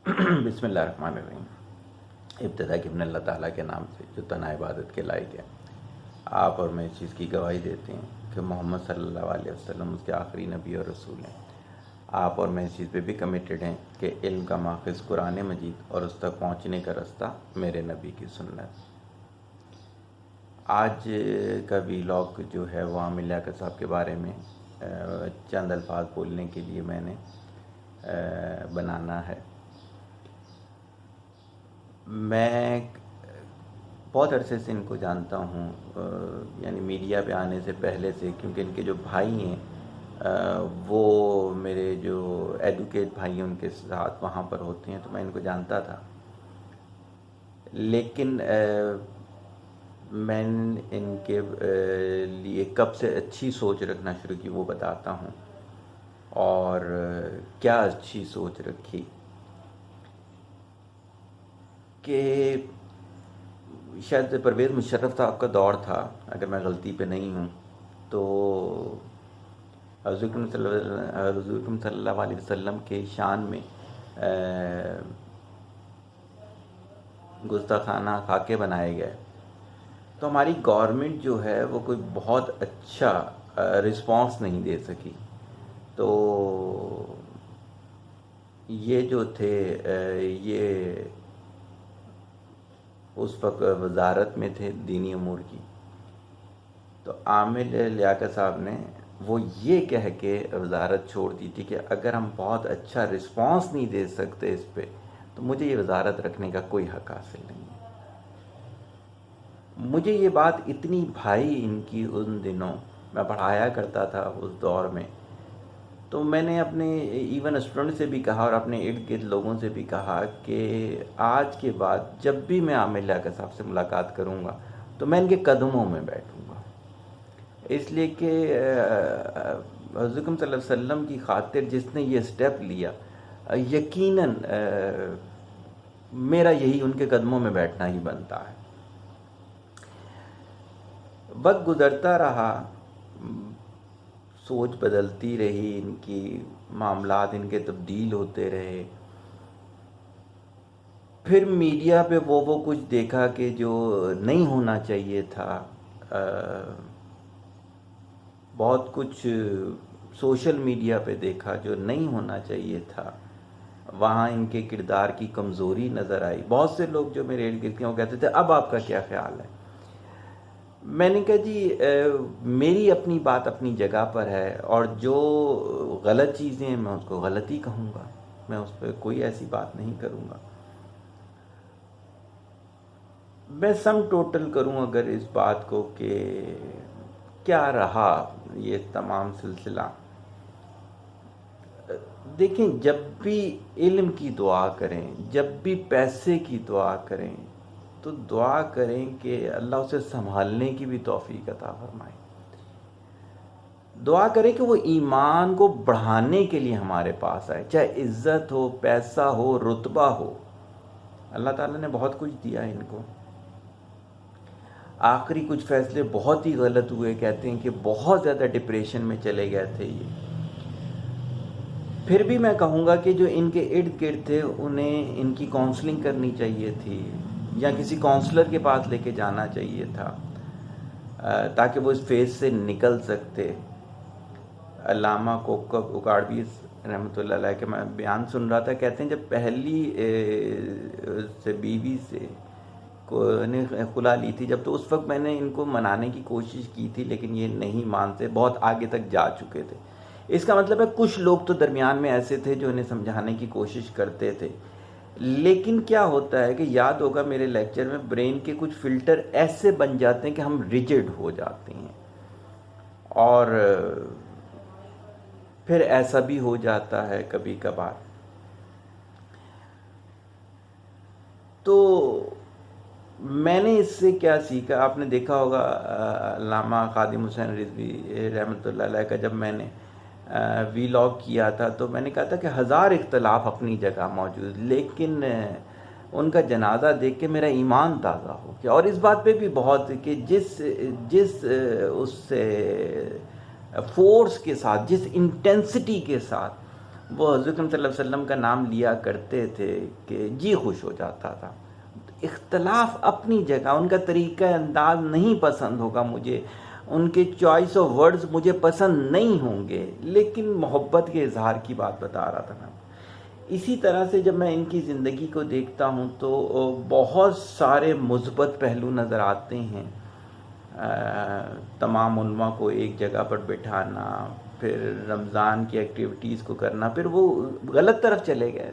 بسم اللہ الرحمن الرحیم۔ ابتدا کی اپنے اللہ تعالیٰ کے نام سے جو تنہا عبادت کے لائق ہے۔ آپ اور میں اس چیز کی گواہی دیتے ہیں کہ محمد صلی اللہ علیہ وسلم اس کے آخری نبی اور رسول ہیں۔ آپ اور میں اس چیز پہ بھی کمیٹڈ ہیں کہ علم کا ماخذ قرآن مجید اور اس تک پہنچنے کا رستہ میرے نبی کی سنت۔ آج کا ویلاگ جو ہے وہ عامر لیاقت صاحب کے بارے میں چند الفاظ بولنے کے لیے میں نے بنانا ہے۔ میں بہت عرصے سے ان کو جانتا ہوں، یعنی میڈیا پہ آنے سے پہلے سے، کیونکہ ان کے جو بھائی ہیں وہ میرے جو ایڈوکیٹ بھائی ہیں ان کے ساتھ وہاں پر ہوتے ہیں، تو میں ان کو جانتا تھا۔ لیکن میں ان کے لیے کب سے اچھی سوچ رکھنا شروع کی وہ بتاتا ہوں، اور کیا اچھی سوچ رکھی کہ شاید پرویز مشرف صاحب کا دور تھا، اگر میں غلطی پہ نہیں ہوں تو حضور اکرم صلی اللہ علیہ وسلم کے شان میں گستاخانہ خاکے بنائے گئے، تو ہماری گورنمنٹ جو ہے وہ کوئی بہت اچھا رسپانس نہیں دے سکی۔ تو یہ جو تھے یہ اس وقت وزارت میں تھے دینی امور کی، تو عامر لیاقت صاحب نے وہ یہ کہہ کے وزارت چھوڑ دی تھی کہ اگر ہم بہت اچھا رسپانس نہیں دے سکتے اس پہ تو مجھے یہ وزارت رکھنے کا کوئی حق حاصل نہیں ہے۔ مجھے یہ بات اتنی بھائی ان کی ان دنوں، میں پڑھایا کرتا تھا اس دور میں، تو میں نے اپنے ایون اسٹوڈنٹ سے بھی کہا اور اپنے ارد گرد لوگوں سے بھی کہا کہ آج کے بعد جب بھی میں عامر لیاقت صاحب سے ملاقات کروں گا تو میں ان کے قدموں میں بیٹھوں گا، اس لیے کہ حضرت صلی اللہ علیہ وسلم کی خاطر جس نے یہ سٹیپ لیا، یقیناً میرا یہی ان کے قدموں میں بیٹھنا ہی بنتا ہے۔ وقت گزرتا رہا، سوچ بدلتی رہی، ان کی معاملات ان کے تبدیل ہوتے رہے۔ پھر میڈیا پہ وہ کچھ دیکھا کہ جو نہیں ہونا چاہیے تھا، بہت کچھ سوشل میڈیا پہ دیکھا جو نہیں ہونا چاہیے تھا، وہاں ان کے کردار کی کمزوری نظر آئی۔ بہت سے لوگ جو میرے ارد گرد تھے وہ کہتے تھے اب آپ کا کیا خیال ہے؟ میں نے کہا جی میری اپنی بات اپنی جگہ پر ہے، اور جو غلط چیزیں ہیں میں اس کو غلط ہی کہوں گا، میں اس پہ کوئی ایسی بات نہیں کروں گا۔ میں سم ٹوٹل کروں اگر اس بات کو کہ کیا رہا یہ تمام سلسلہ، دیکھیں جب بھی علم کی دعا کریں، جب بھی پیسے کی دعا کریں تو دعا کریں کہ اللہ اسے سنبھالنے کی بھی توفیق عطا فرمائے۔ دعا کریں کہ وہ ایمان کو بڑھانے کے لیے ہمارے پاس آئے، چاہے عزت ہو، پیسہ ہو، رتبہ ہو۔ اللہ تعالیٰ نے بہت کچھ دیا ان کو۔ آخری کچھ فیصلے بہت ہی غلط ہوئے، کہتے ہیں کہ بہت زیادہ ڈپریشن میں چلے گئے تھے یہ۔ پھر بھی میں کہوں گا کہ جو ان کے ارد گرد تھے انہیں ان کی کاؤنسلنگ کرنی چاہیے تھی، یا کسی کاؤنسلر کے پاس لے کے جانا چاہیے تھا تاکہ وہ اس فیز سے نکل سکتے۔ علامہ کوکب اکاڑوی رحمۃ اللہ علیہ کے میں بیان سن رہا تھا، کہتے ہیں جب پہلی سے بیوی سے نے خلا لی تھی جب، تو اس وقت میں نے ان کو منانے کی کوشش کی تھی لیکن یہ نہیں مانتے، بہت آگے تک جا چکے تھے۔ اس کا مطلب ہے کچھ لوگ تو درمیان میں ایسے تھے جو انہیں سمجھانے کی کوشش کرتے تھے، لیکن کیا ہوتا ہے کہ یاد ہوگا میرے لیکچر میں، برین کے کچھ فلٹر ایسے بن جاتے ہیں کہ ہم ریجڈ ہو جاتے ہیں، اور پھر ایسا بھی ہو جاتا ہے کبھی کبھار۔ تو میں نے اس سے کیا سیکھا، آپ نے دیکھا ہوگا علامہ خادم حسین رضوی رحمۃ اللہ علیہ کا جب میں نے ویلاگ کیا تھا تو میں نے کہا تھا کہ 1000 اختلاف اپنی جگہ موجود، لیکن ان کا جنازہ دیکھ کے میرا ایمان تازہ ہو گیا۔ اور اس بات پہ بھی بہت کہ جس اس سے فورس کے ساتھ، جس انٹینسٹی کے ساتھ وہ حضرت صلی اللہ علیہ وسلم کا نام لیا کرتے تھے کہ جی خوش ہو جاتا تھا۔ اختلاف اپنی جگہ، ان کا طریقہ انداز نہیں پسند ہوگا مجھے، ان کے چوائس آف ورڈز مجھے پسند نہیں ہوں گے، لیکن محبت کے اظہار کی بات بتا رہا تھا میں۔ اسی طرح سے جب میں ان کی زندگی کو دیکھتا ہوں تو بہت سارے مثبت پہلو نظر آتے ہیں۔ تمام علماء کو ایک جگہ پر بٹھانا، پھر رمضان کی ایکٹیویٹیز کو کرنا، پھر وہ غلط طرف چلے گئے۔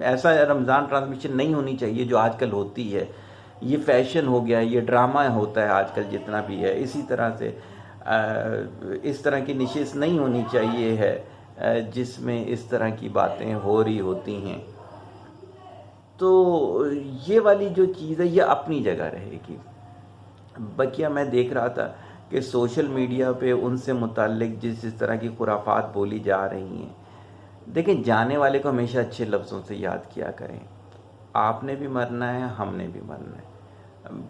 ایسا رمضان ٹرانسمیشن نہیں ہونی چاہیے جو آج کل ہوتی ہے، یہ فیشن ہو گیا، یہ ڈرامہ ہوتا ہے آج کل جتنا بھی ہے۔ اسی طرح سے اس طرح کی نشست نہیں ہونی چاہیے ہے جس میں اس طرح کی باتیں ہو رہی ہوتی ہیں۔ تو یہ والی جو چیز ہے یہ اپنی جگہ رہے گی۔ بقیہ میں دیکھ رہا تھا کہ سوشل میڈیا پہ ان سے متعلق جس طرح کی خرافات بولی جا رہی ہیں، دیکھیں جانے والے کو ہمیشہ اچھے لفظوں سے یاد کیا کریں۔ آپ نے بھی مرنا ہے، ہم نے بھی مرنا ہے۔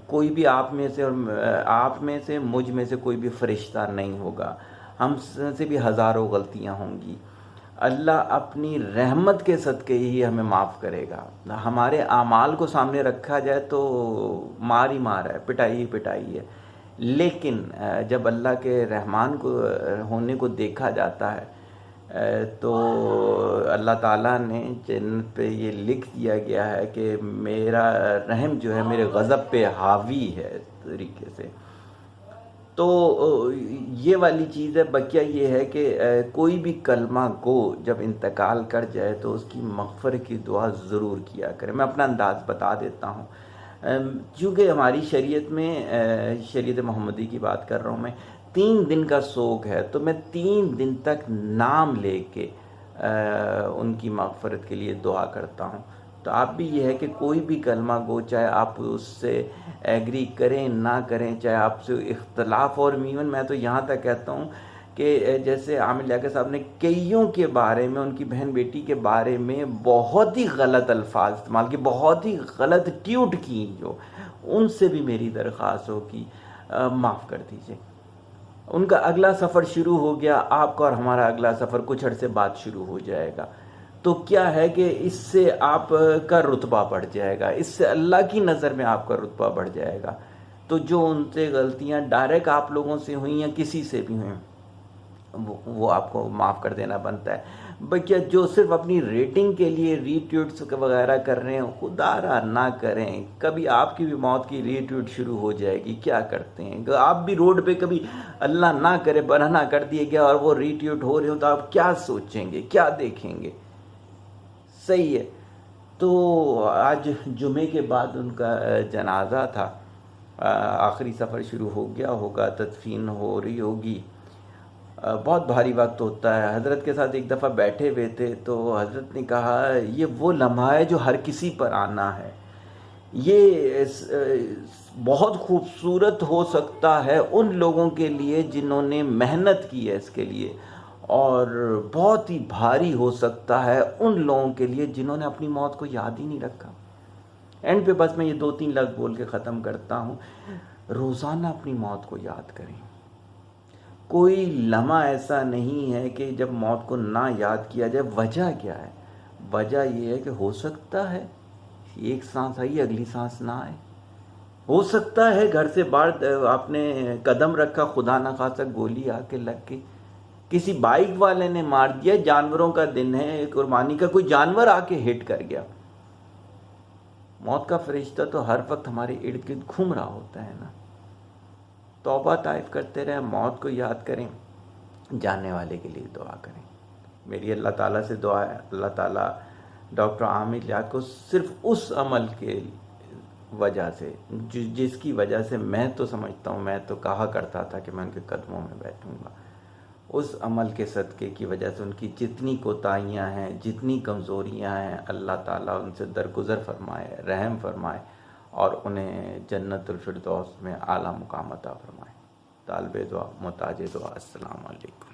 کوئی بھی آپ میں سے مجھ میں سے کوئی بھی فرشتہ نہیں ہوگا، ہم سے بھی ہزاروں غلطیاں ہوں گی۔ اللہ اپنی رحمت کے صدقے ہی ہمیں معاف کرے گا۔ ہمارے اعمال کو سامنے رکھا جائے تو مار ہی مار ہے، پٹائی ہی پٹائی ہے، لیکن جب اللہ کے رحمان کو ہونے کو دیکھا جاتا ہے تو اللہ تعالیٰ نے جنت پہ یہ لکھ دیا گیا ہے کہ میرا رحم جو ہے میرے غضب پہ حاوی ہے اس طریقے سے۔ تو یہ والی چیز ہے۔ بقیہ یہ ہے کہ کوئی بھی کلمہ گو جب انتقال کر جائے تو اس کی مغفرت کی دعا ضرور کیا کرے۔ میں اپنا انداز بتا دیتا ہوں، چونکہ ہماری شریعت میں شریعت محمدی کی بات کر رہا ہوں میں، 3 دن کا سوگ ہے، تو میں 3 دن تک نام لے کے ان کی مغفرت کے لیے دعا کرتا ہوں۔ تو آپ بھی یہ ہے کہ کوئی بھی کلمہ گو، چاہے آپ اس سے ایگری کریں نہ کریں، چاہے آپ سے اختلاف، اور ایون میں تو یہاں تک کہتا ہوں کہ جیسے عامر لیاقت صاحب نے کئیوں کے بارے میں، ان کی بہن بیٹی کے بارے میں بہت ہی غلط الفاظ استعمال کیے، بہت ہی غلط ٹویٹ کی، جو ان سے بھی میری درخواست ہو کہ معاف کر دیجئے۔ ان کا اگلا سفر شروع ہو گیا، آپ کا اور ہمارا اگلا سفر کچھ عرصے بعد شروع ہو جائے گا۔ تو کیا ہے کہ اس سے آپ کا رتبہ بڑھ جائے گا، اس سے اللہ کی نظر میں آپ کا رتبہ بڑھ جائے گا۔ تو جو ان سے غلطیاں ڈائریکٹ آپ لوگوں سے ہوئیں یا کسی سے بھی ہوئیں، وہ آپ کو معاف کر دینا بنتا ہے۔ بلکہ جو صرف اپنی ریٹنگ کے لیے ری ٹویٹس وغیرہ کر رہے ہیں، خدا را نہ کریں، کبھی آپ کی بھی موت کی ری ٹویٹ شروع ہو جائے گی، کیا کرتے ہیں؟ آپ بھی روڈ پہ کبھی اللہ نہ کرے برہنہ کر دیے گیا اور وہ ری ٹویٹ ہو رہے ہو تو آپ کیا سوچیں گے، کیا دیکھیں گے؟ صحیح ہے۔ تو آج جمعے کے بعد ان کا جنازہ تھا، آخری سفر شروع ہو گیا ہوگا، تدفین ہو رہی ہوگی۔ بہت بھاری وقت ہوتا ہے۔ حضرت کے ساتھ ایک دفعہ بیٹھے ہوئے تھے تو حضرت نے کہا یہ وہ لمحہ ہے جو ہر کسی پر آنا ہے، یہ بہت خوبصورت ہو سکتا ہے ان لوگوں کے لیے جنہوں نے محنت کی ہے اس کے لیے، اور بہت ہی بھاری ہو سکتا ہے ان لوگوں کے لیے جنہوں نے اپنی موت کو یاد ہی نہیں رکھا۔ اینڈ پہ بس میں یہ 2-3 لفظ بول کے ختم کرتا ہوں۔ روزانہ اپنی موت کو یاد کریں۔ کوئی لمحہ ایسا نہیں ہے کہ جب موت کو نہ یاد کیا جائے۔ وجہ کیا ہے؟ وجہ یہ ہے کہ ہو سکتا ہے ایک سانس آئی اگلی سانس نہ آئے، ہو سکتا ہے گھر سے باہر آپ نے قدم رکھا، خدا نہ خواستہ گولی آ کے لگ گئی، کسی بائک والے نے مار دیا، جانوروں کا دن ہے قربانی کا، کوئی جانور آ کے ہٹ کر گیا۔ موت کا فرشتہ تو ہر وقت ہمارے ارد گرد گھوم رہا ہوتا ہے نا۔ توبہ طائف کرتے رہیں، موت کو یاد کریں، جاننے والے کے لیے دعا کریں۔ میری اللہ تعالیٰ سے دعا ہے، اللہ تعالیٰ ڈاکٹر عامر لیاقت کو صرف اس عمل کے وجہ سے جس کی وجہ سے میں تو سمجھتا ہوں، میں تو کہا کرتا تھا کہ میں ان کے قدموں میں بیٹھوں گا، اس عمل کے صدقے کی وجہ سے ان کی جتنی کوتاہیاں ہیں، جتنی کمزوریاں ہیں، اللہ تعالیٰ ان سے درگزر فرمائے، رحم فرمائے اور انہیں جنت الفردوس میں اعلیٰ مقام عطا فرمائے۔ طالب دعا، محتاج دعا، السلام علیکم۔